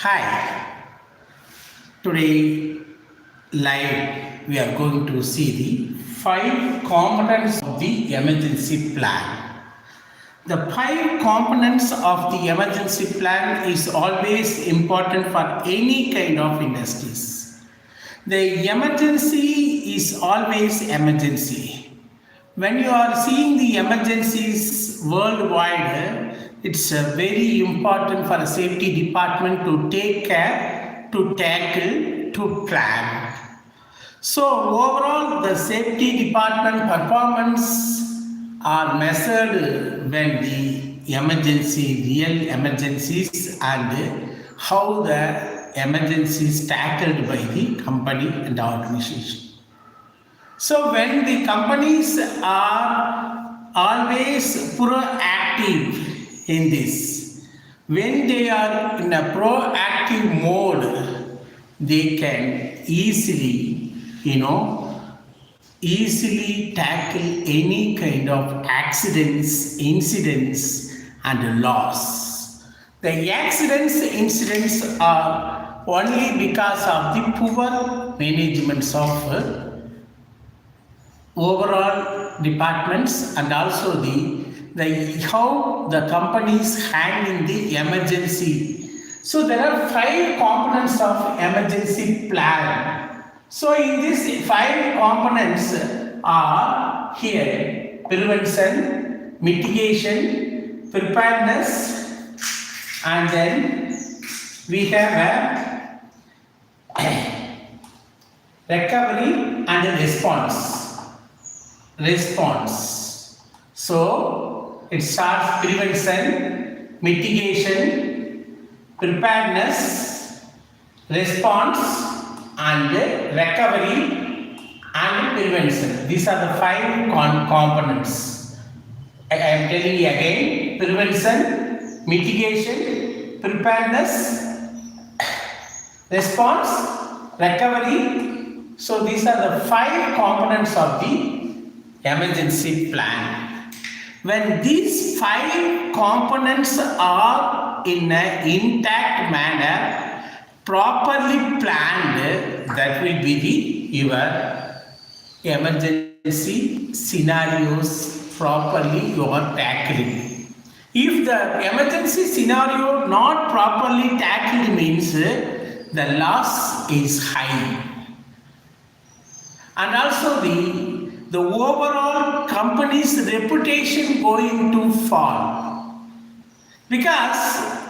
Hi, today live we are going to see the five components of the emergency plan. The five components of the emergency plan is always important for any kind of industries. The emergency is always emergency. When you are seeing the emergencies worldwide, it's very important for a safety department to take care, to tackle, to plan. So overall, the safety department performance are measured when the emergency, real emergencies, and how the emergencies tackled by the company and the organization. So when the companies are always proactive in this, when they are in a proactive mode, they can easily tackle any kind of accidents, incidents, and loss. The accidents, incidents are only because of the poor management of overall departments and also the how the companies handling the emergency. So there are five components of emergency plan. So in these five components are here: prevention, mitigation, preparedness, and then we have a recovery and a response. So it starts prevention, mitigation, preparedness, response, and recovery and prevention. These are the five components. I am telling you again: prevention, mitigation, preparedness, response, recovery. So these are the five components of the emergency plan. When these five components are in an intact manner, properly planned, that will be your emergency scenarios properly you are tackling. If the emergency scenario not properly tackled means the loss is high. And also the overall company's reputation going to fall, because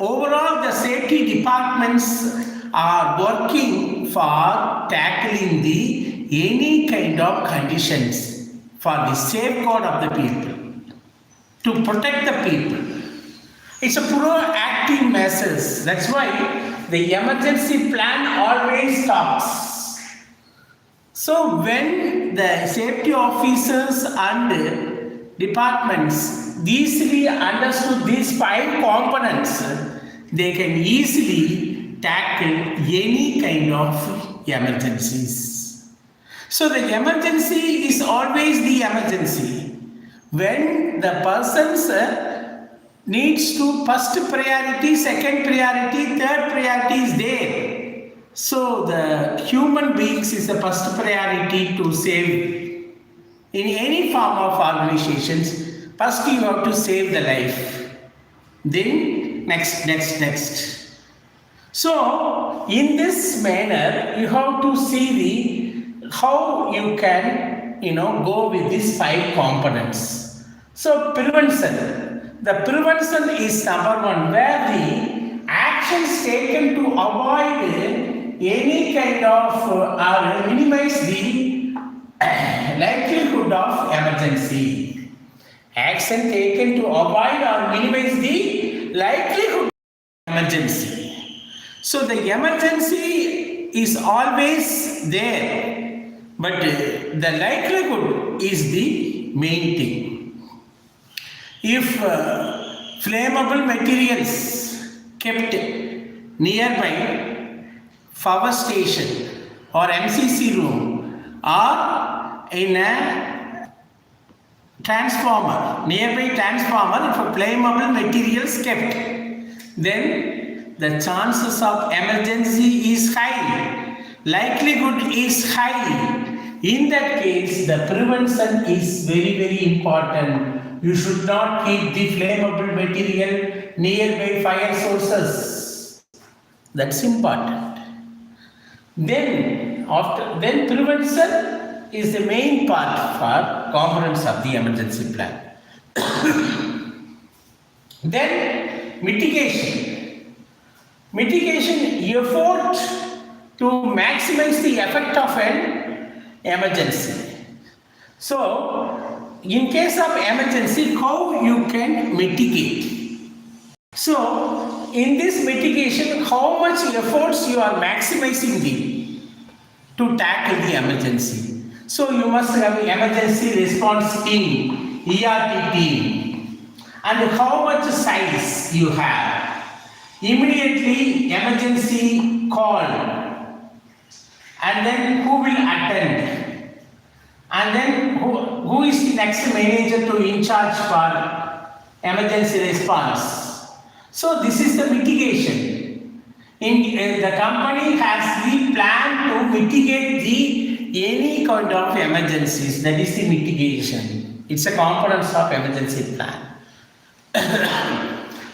overall the safety departments are working for tackling the any kind of conditions for the safeguard of the people, to protect the people. It's a proactive measures. That's why the emergency plan always talks. So when the safety officers and departments easily understood these five components, they can easily tackle any kind of emergencies. So the emergency is always the emergency. When the persons needs to first priority, second priority, third priority is there. So the human beings is the first priority to save. In any form of organizations, first you have to save the life. Then next. So in this manner, you have to see how you can go with these five components. So prevention. The prevention is number one, where the actions taken to avoid any kind of or minimize the likelihood of emergency. Action taken to avoid or minimize the likelihood of emergency. So the emergency is always there, but the likelihood is the main thing. If flammable materials kept nearby power station or MCC room or in a transformer, nearby transformer, if flammable materials kept, then the chances of emergency is high, likelihood is high. In that case, the prevention is very important. You should not keep the flammable material nearby fire sources. That's important. Then prevention is the main part for components of the emergency plan. Then mitigation. Mitigation effort to maximize the effect of an emergency. So, in case of emergency, how you can mitigate? So, in this mitigation, how much efforts you are maximizing to tackle the emergency? So, you must have an emergency response team, ERT team, and how much size you have. Immediately, emergency call, and then who will attend, and then who is the next manager to in charge for emergency response. So this is the mitigation. The company has the plan to mitigate any kind of emergencies. That is the mitigation. It's a component of emergency plan.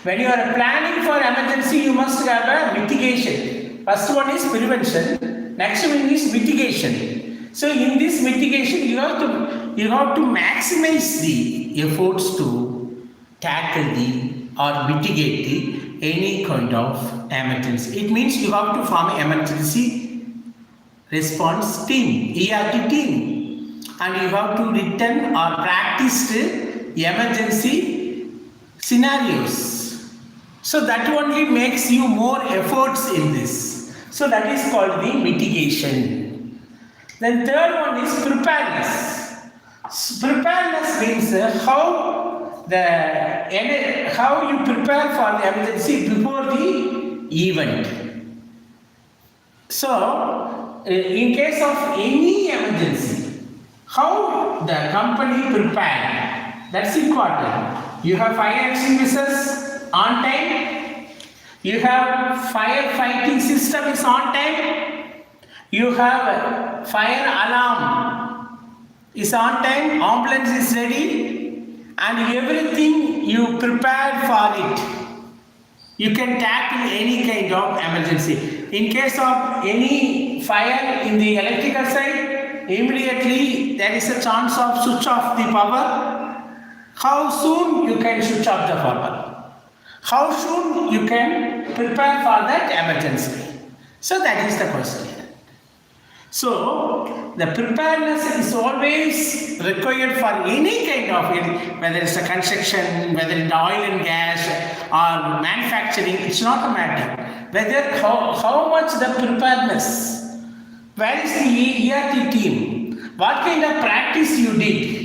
When you are planning for emergency, you must have a mitigation. First one is prevention. Next one is mitigation. So in this mitigation, you have to maximize the efforts to tackle or mitigate any kind of emergency. It means you have to form an emergency response team, ERT team, and you have to written or practice emergency scenarios. So that only makes you more efforts in this. So that is called the mitigation. Then third one is preparedness. Preparedness means how you prepare for the emergency before the event. So in case of any emergency, how the company prepared, that's important. You have fire extinguishers on time, you have firefighting system is on time, you have fire alarm is on time, ambulance is ready, and everything you prepared for it. You can tackle any kind of emergency. In case of any fire in the electrical side, immediately there is a chance of switch off the power. How soon you can switch off the power? How soon you can prepare for that emergency? So that is the question. So the preparedness is always required for any kind of, whether it's a construction, whether it's oil and gas or manufacturing, it's not a matter. Whether how much the preparedness, where is the ERT team, what kind of practice you did,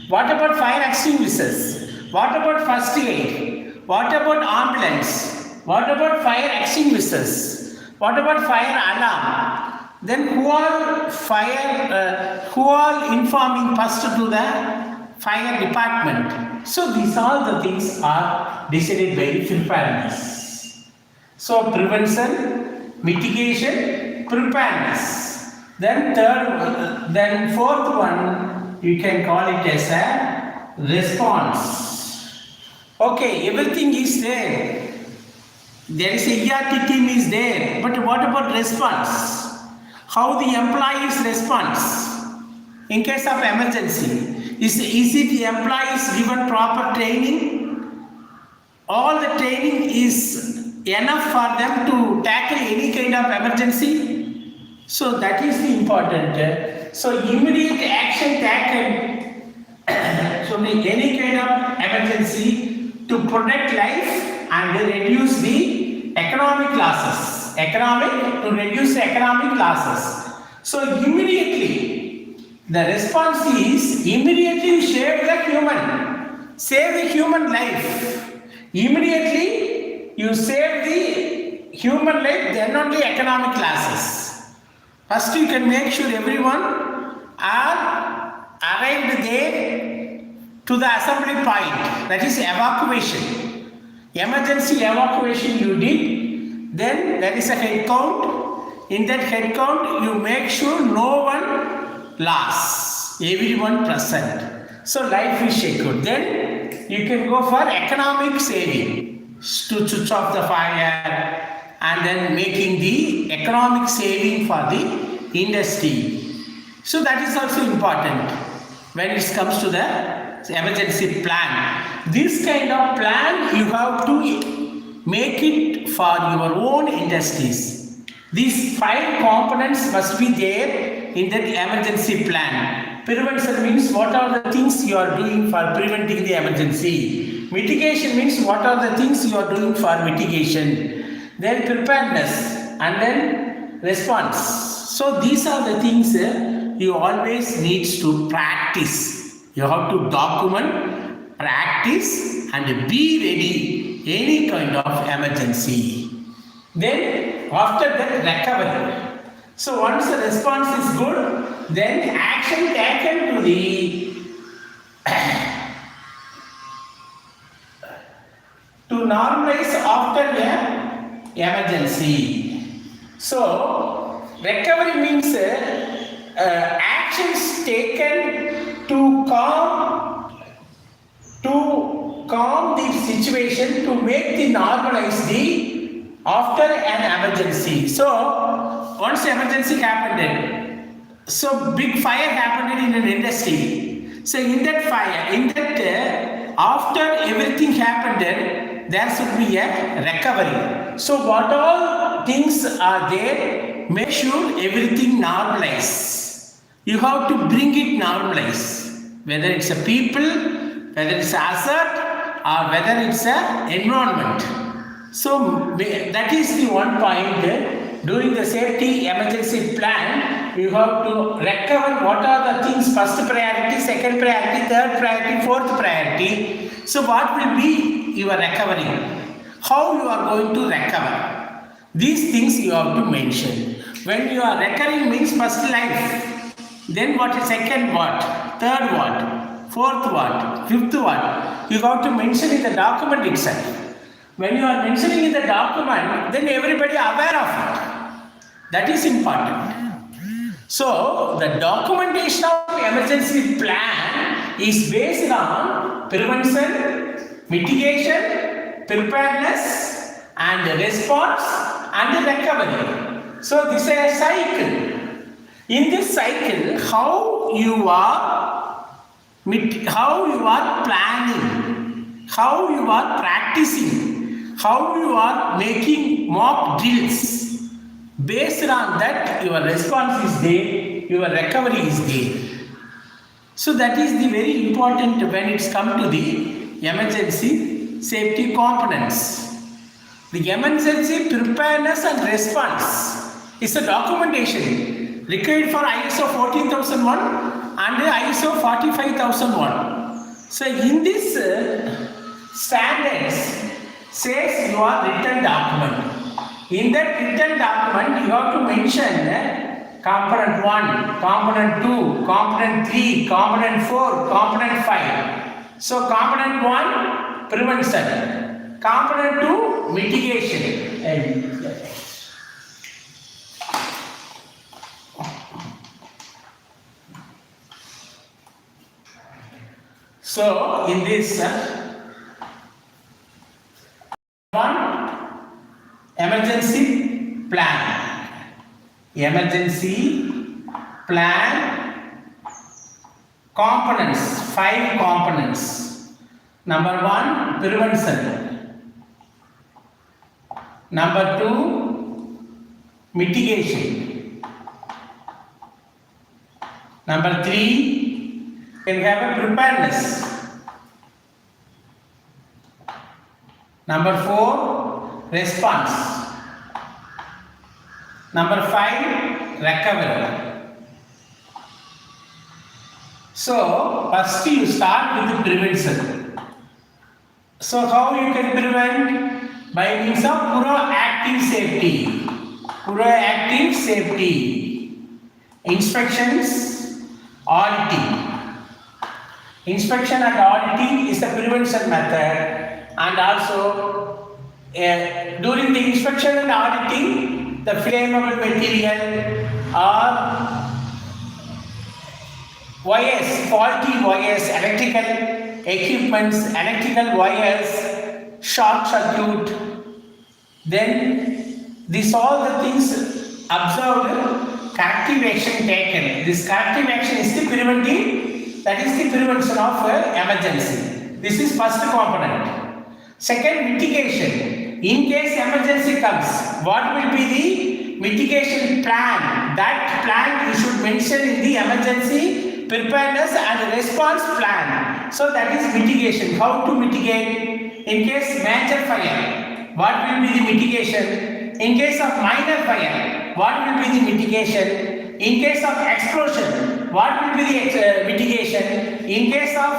what about fire extinguishers, what about first aid, what about ambulance? What about fire extinguishers? What about fire alarm? Then who are informing first to the fire department? So these all the things are decided by preparedness. So prevention, mitigation, preparedness. Then fourth one, you can call it as a response. Okay, everything is there. There is a ERT team is there. But what about response? How the employees responds in case of emergency? Is it the employees given proper training? All the training is enough for them to tackle any kind of emergency? So that is the important. So immediate action taken. So any kind of emergency to protect life and reduce the economic losses. To reduce the economic losses. So immediately, the response is immediately save the human life. Immediately, you save the human life, then only economic losses. First, you can make sure everyone are arrived there to the assembly point, that is evacuation. Emergency evacuation you did, Then there is a head count. In that head count, you make sure no one lost, everyone present. So life is secured. Then you can go for economic saving to switch off the fire and then making the economic saving for the industry. So that is also important when it comes to the emergency plan. This kind of plan you have to make it for your own industries. These 5 components must be there in that emergency plan. Prevention means what are the things you are doing for preventing the emergency. Mitigation means what are the things you are doing for mitigation. Then preparedness and then response. So these are the things you always need to practice. You have to document, practice and be ready any kind of emergency. Then after that recovery. So once the response is good, then action taken to the to normalize after the emergency. So recovery means actions taken to calm the situation, to make the normalize the after an emergency. So once emergency happened, so big fire happened in an industry. So in that fire, after everything happened, there should be a recovery. So what all things are there, make sure everything normalize. You have to bring it normalize. Whether it's a people, whether it's an asset, or whether it's an environment. So that is the one point. During the safety emergency plan, you have to recover what are the things: first priority, second priority, third priority, fourth priority. So what will be your recovery? How you are going to recover? These things you have to mention. When you are recovering means first life, then what is second what, third what, fourth what, fifth what. You have to mention in the document itself. When you are mentioning in the document, then everybody aware of it. That is important. So the documentation of emergency plan is based on prevention, mitigation, preparedness, and response and recovery. So this is a cycle. In this cycle, how you are planning, how you are practicing, how you are making mock drills. Based on that, your response is there, your recovery is there. So that is the very important when it's come to the emergency safety components. The emergency preparedness and response is a documentation required for ISO 14001 and ISO 45001. So in this standards says your written document. In that written document, you have to mention component 1, component 2, component 3, component 4, component 5. So component 1, prevention. Component 2, mitigation. So in this one, emergency plan. Emergency plan components, 5 components. Number 1, prevention. Number 2, mitigation. Number 3, can have a preparedness. Number 4, response. Number 5, recovery. So first you start with the prevention. So how you can prevent? By means of proactive safety. Proactive safety. Inspections, auditing. Inspection and auditing is the prevention method, and also during the inspection and auditing, the flammable material or wires, faulty wires, electrical equipments, electrical wires, short circuit, then these all the things observed, corrective action taken. This corrective action is the preventive, that is the prevention of emergency. This is first component. Second, mitigation. In case emergency comes, what will be the mitigation plan? That plan you should mention in the emergency preparedness and response plan. So that is mitigation. How to mitigate? In case major fire, what will be the mitigation? In case of minor fire, what will be the mitigation? In case of explosion, what will be the mitigation? In case of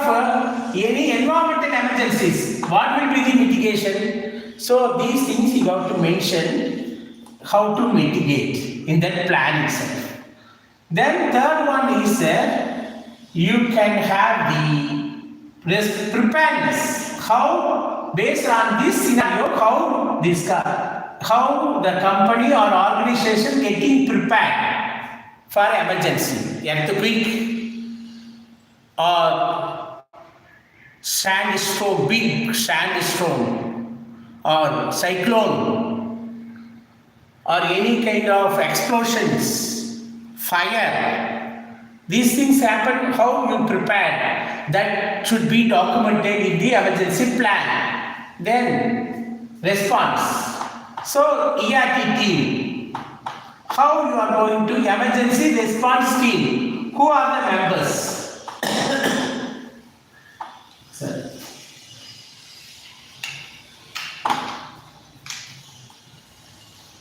any environmental emergencies, what will be the mitigation? So these things you have to mention how to mitigate in that plan itself. Then third one is you can have the preparedness. How, based on this scenario, how the company or organization getting prepared for emergency, earthquake or sandstorm, big sandstorm or cyclone or any kind of explosions, fire. These things happen, how you prepare, that should be documented in the emergency plan. Then response. So ERT team, how you are going to emergency response team, who are the members?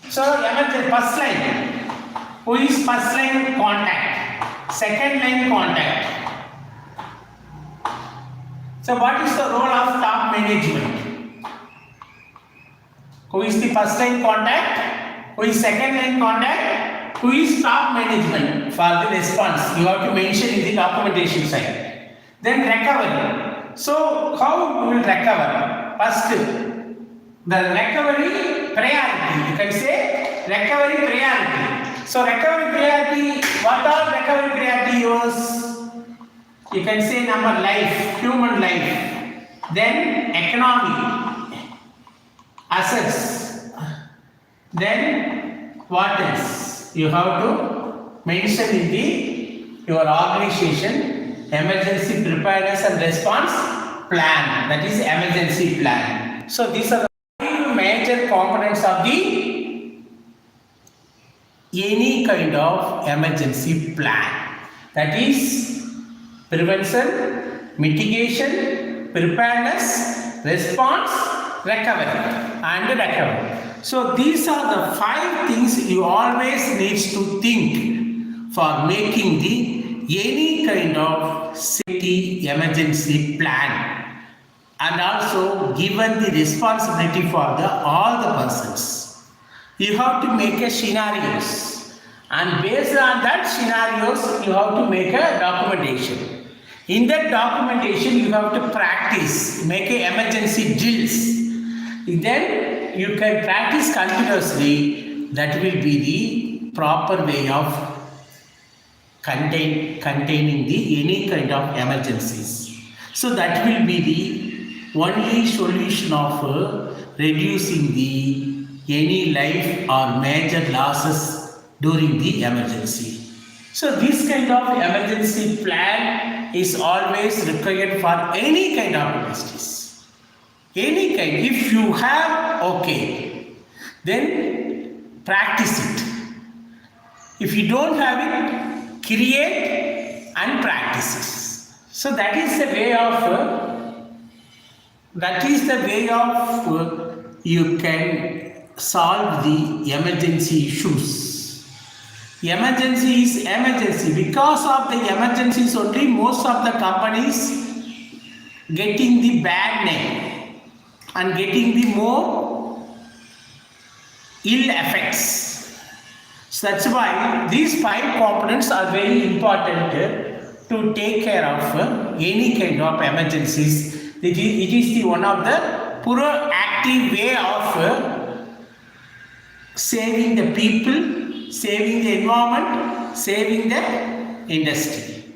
So emergency first line, who is first line contact, second line contact. So what is the role of top management? Who is the first line contact? Who is second line contact? Who is top management for the response? You have to mention in the documentation side. Then recovery. So how you will recover? First, the recovery priority. You can say recovery priority. So recovery priority, what are recovery priority use? You can say number life, human life. Then economy, assets. Then what else? You have to mention in your organization emergency preparedness and response plan. That is emergency plan. So these are the five major components of the any kind of emergency plan. That is prevention, mitigation, preparedness, response, recovery. So these are the five things you always need to think for making any kind of safety emergency plan, and also given the responsibility for all the persons. You have to make a scenarios, and based on that scenarios you have to make a documentation. In that documentation you have to practice, make a emergency drills. Then you can practice continuously. That will be the proper way of containing any kind of emergencies. So that will be the only solution of reducing any life or major losses during the emergency. So this kind of emergency plan is always required for any kind of industries. Any kind. If you have, okay, then practice it. If you don't have it, create and practice it. So that is the way of you can solve the emergency issues. Emergency is emergency. Because of the emergencies only, most of the companies getting the bad name and getting the more ill effects. So that's why these five components are very important to take care of any kind of emergencies. It is the one of the proactive way of saving the people, saving the environment, saving the industry.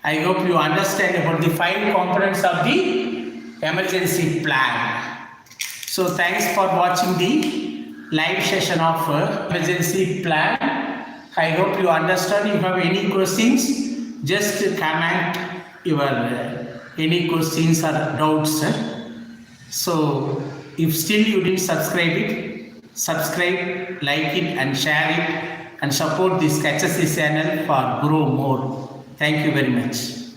I hope you understand about the 5 components of the emergency plan. So thanks for watching the live session of emergency plan. I hope you understand. If you have any questions, just comment your any questions or doubts. So if still you didn't subscribe it, subscribe, like it and share it and support this HSE channel for grow more. Thank you very much.